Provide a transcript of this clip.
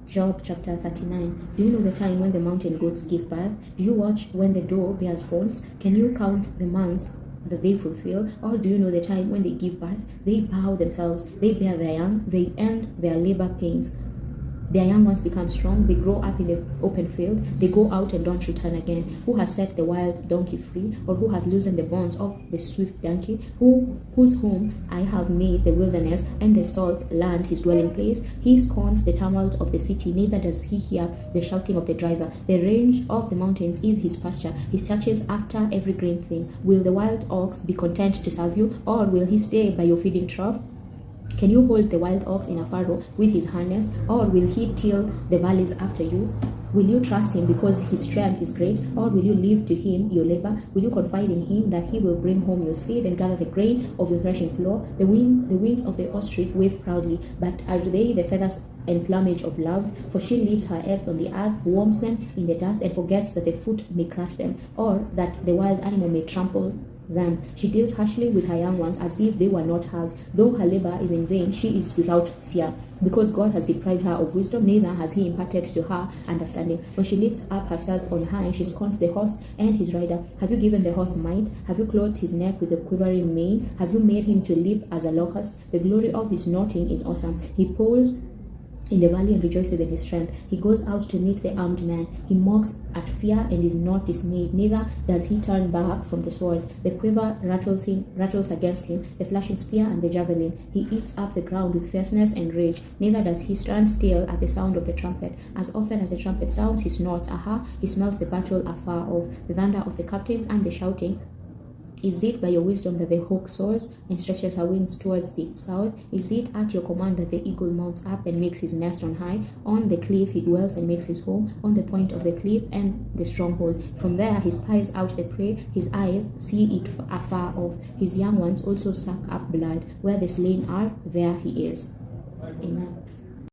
Job chapter 39. Do you know the time when the mountain goats give birth? Do you watch when the doe bears faults? Can you count the months that they fulfill? Or do you know the time when they give birth? They bow themselves, they bear their young, they end their labor pains. Their young ones become strong, they grow up in the open field, they go out and don't return again. Who has set the wild donkey free, or who has loosened the bonds of the swift donkey? Whose home I have made the wilderness, and the salt land his dwelling place? He scorns the tumult of the city, neither does he hear the shouting of the driver. The range of the mountains is his pasture, he searches after every green thing. Will the wild ox be content to serve you, or will he stay by your feeding trough? Can you hold the wild ox in a furrow with his harness, or will he till the valleys after you? Will you trust him because his strength is great, or will you leave to him your labor? Will you confide in him that he will bring home your seed and gather the grain of your threshing floor? The wings of the ostrich wave proudly, but are they the feathers and plumage of love? For she leaves her eggs on the earth, warms them in the dust, and forgets that the foot may crush them, or that the wild animal may trample them. She deals harshly with her young ones as if they were not hers. Though her labor is in vain, she is without fear. Because God has deprived her of wisdom, neither has he imparted to her understanding. When she lifts up herself on high, she scorns the horse and his rider. Have you given the horse might? Have you clothed his neck with a quivering mane? Have you made him to leap as a locust? The glory of his snorting is awesome. He pulls in the valley and rejoices in his strength. He goes out to meet the armed man. He mocks at fear and is not dismayed, neither does he turn back from the sword. The quiver rattles against him, the flashing spear and the javelin. He eats up the ground with fierceness and rage, neither does he stand still at the sound of the trumpet. As often as the trumpet sounds, he snorts. Aha, he smells the battle afar off, the thunder of the captains and the shouting. Is it by your wisdom that the hawk soars and stretches her wings towards the south? Is it at your command that the eagle mounts up and makes his nest on high? On the cliff he dwells and makes his home, on the point of the cliff and the stronghold. From there he spies out the prey, his eyes see it afar off. His young ones also suck up blood. Where the slain are, there he is. Amen.